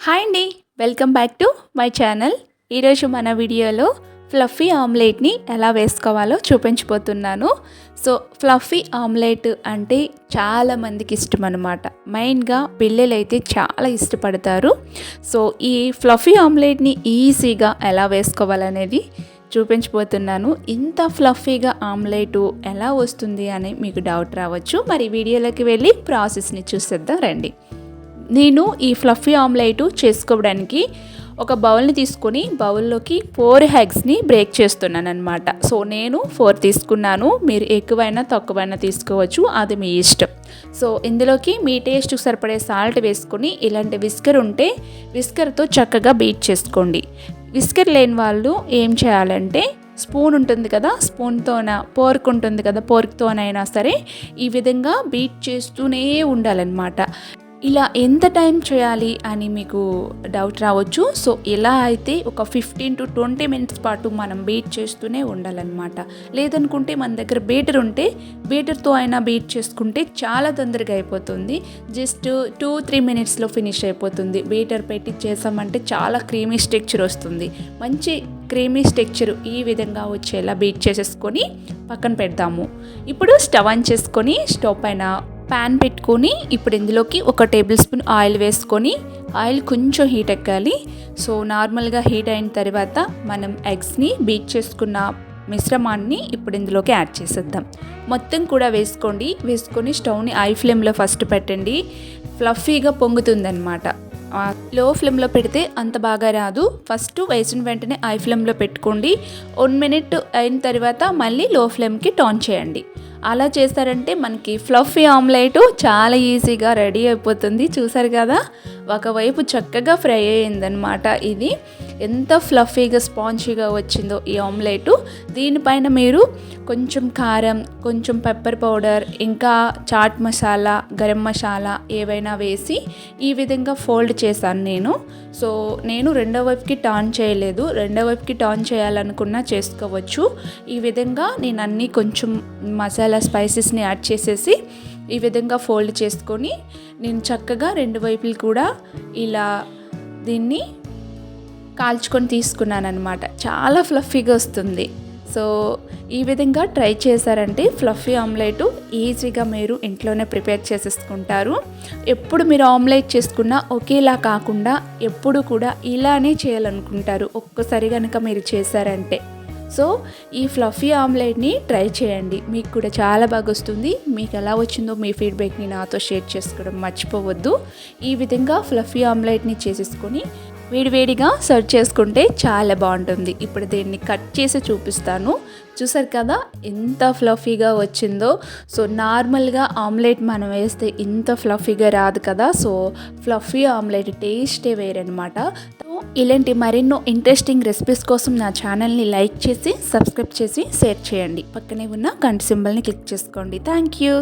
Hi అండి, welcome back to my channel. ఈరోజు మన వీడియోలో ఫ్లఫీ ఆమ్లెట్ని ఎలా వేసుకోవాలో చూపించబోతున్నాను. సో ఫ్లఫీ ఆమ్లెట్ అంటే చాలామందికి ఇష్టం అనమాట. మెయిన్గా పిల్లలు అయితే చాలా ఇష్టపడతారు. సో ఈ ఫ్లఫీ ఆమ్లెట్ని ఈజీగా ఎలా వేసుకోవాలనేది చూపించబోతున్నాను. ఇంత ఫ్లఫీగా ఆమ్లెట్ ఎలా వస్తుంది అని మీకు డౌట్ రావచ్చు. మరి వీడియోలోకి వెళ్ళి ప్రాసెస్ని చూసేద్దాం రండి. నేను ఈ ఫ్లఫీ ఆమ్లెట్ చేసుకోవడానికి ఒక బౌల్ని తీసుకొని బౌల్లోకి 4 ఎగ్స్ని బ్రేక్ చేస్తున్నాను అనమాట. సో నేను 4 తీసుకున్నాను. మీరు ఎక్కువైనా తక్కువైనా తీసుకోవచ్చు, అది మీ ఇష్టం. సో ఇందులోకి మీ టేస్ట్కి సరిపడే సాల్ట్ వేసుకొని ఇలాంటి విస్కర్ ఉంటే విస్కర్తో చక్కగా బీట్ చేసుకోండి. విస్కర్ లేని వాళ్ళు ఏం చేయాలంటే స్పూన్ ఉంటుంది కదా, స్పూన్తోన పోర్క్ ఉంటుంది కదా, పోర్క్తోనైనా సరే ఈ విధంగా బీట్ చేస్తూనే ఉండాలన్నమాట. ఇలా ఎంత టైం చేయాలి అని మీకు డౌట్ రావచ్చు. సో ఇలా అయితే ఒక 15 to 20 minutes పాటు మనం బీట్ చేస్తూనే ఉండాలన్నమాట. లేదనుకుంటే మన దగ్గర బీటర్ ఉంటే బీటర్తో అయినా బీట్ చేసుకుంటే చాలా తొందరగా అయిపోతుంది. జస్ట్ 2-3 minutesలో ఫినిష్ అయిపోతుంది. బీటర్ పెట్టి చేసామంటే చాలా క్రీమీ స్ట్రక్చర్ వస్తుంది. మంచి క్రీమీ స్ట్రక్చర్ ఈ విధంగా వచ్చేలా బీట్ చేసేసుకొని పక్కన పెడదాము. ఇప్పుడు స్టవ్ ఆన్ చేసుకొని స్టవ్ పైన ప్యాన్ పెట్టుకొని ఇప్పుడు ఇందులోకి 1 టేబుల్ స్పూన్ ఆయిల్ వేసుకొని ఆయిల్ కొంచెం హీట్ ఎక్కాలి. సో నార్మల్గా హీట్ అయిన తర్వాత మనం ఎగ్స్ని బీట్ చేసుకున్న మిశ్రమాన్ని ఇప్పుడు ఇందులోకి యాడ్ చేసేద్దాం. మొత్తం కూడా వేసుకొని స్టవ్ని హై ఫ్లేమ్లో ఫస్ట్ పెట్టండి. ఫ్లఫీగా పొంగుతుందన్నమాట. లో ఫ్లేమ్లో పెడితే అంత బాగా రాదు. ఫస్ట్ వేసిన వెంటనే హై ఫ్లేమ్లో పెట్టుకోండి. 1 minute అయిన తర్వాత మళ్ళీ లో ఫ్లేమ్కి టర్న్ చేయండి. అలా చేస్తారంటే మనకి ఫ్లఫీ ఆమ్లెట్ చాలా ఈజీగా రెడీ అయిపోతుంది. చూసారు కదా, ఒకవైపు చక్కగా ఫ్రై అయ్యిందనమాట. ఇది ఎంత ఫ్లఫీగా స్పాంజీగా వచ్చిందో ఈ ఆమ్లెట్. దీనిపైన మీరు కొంచెం కారం, కొంచెం పెప్పర్ పౌడర్, ఇంకా చాట్ మసాలా, గరం మసాలా ఏవైనా వేసి ఈ విధంగా ఫోల్డ్ చేశాను నేను. సో నేను రెండో వైపుకి టర్న్ చేయలేదు. రెండో వైపుకి టర్న్ చేయాలనుకున్నా చేసుకోవచ్చు. ఈ విధంగా నేను అన్నీ కొంచెం మసాలా స్పైసెస్ని యాడ్ చేసేసి ఈ విధంగా ఫోల్డ్ చేసుకొని నేను చక్కగా రెండు వైపులు కూడా ఇలా దీన్ని కాల్చుకొని తీసుకున్నాను అనమాట. చాలా ఫ్లఫీగా వస్తుంది. సో ఈ విధంగా ట్రై చేశారంటే ఫ్లఫీ ఆమ్లెట్ ఈజీగా మీరు ఇంట్లోనే ప్రిపేర్ చేసేసుకుంటారు. ఎప్పుడు మీరు ఆమ్లెట్ చేసుకున్నా ఒకేలా కాకుండా ఎప్పుడు కూడా ఇలానే చేయాలనుకుంటారు ఒక్కసారి కనుక మీరు చేశారంటే. సో ఈ ఫ్లఫీ ఆమ్లెట్ని ట్రై చేయండి, మీకు కూడా చాలా బాగా వస్తుంది. మీకు ఎలా వచ్చిందో మీ ఫీడ్బ్యాక్ని నాతో షేర్ చేసుకోవడం మర్చిపోవద్దు. ఈ విధంగా ఫ్లఫీ ఆమ్లెట్ని చేసేసుకొని వేడివేడిగా సర్వ్ చేసుకుంటే చాలా బాగుంటుంది. ఇప్పుడు దీన్ని కట్ చేసి చూపిస్తాను. చూసారు కదా ఎంత ఫ్లఫీగా వచ్చిందో. సో నార్మల్గా ఆమ్లెట్ మనం వేస్తే ఇంత ఫ్లఫీగా రాదు కదా. సో ఫ్లఫీ ఆమ్లెట్ టేస్టే వేరనమాట. ఇలాంటి మరెన్నో ఇంట్రెస్టింగ్ రెసిపీస్ కోసం నా ఛానల్ని లైక్ చేసి సబ్స్క్రైబ్ చేసి షేర్ చేయండి. పక్కనే ఉన్న గంట సింబల్ని క్లిక్ చేసుకోండి. Thank you.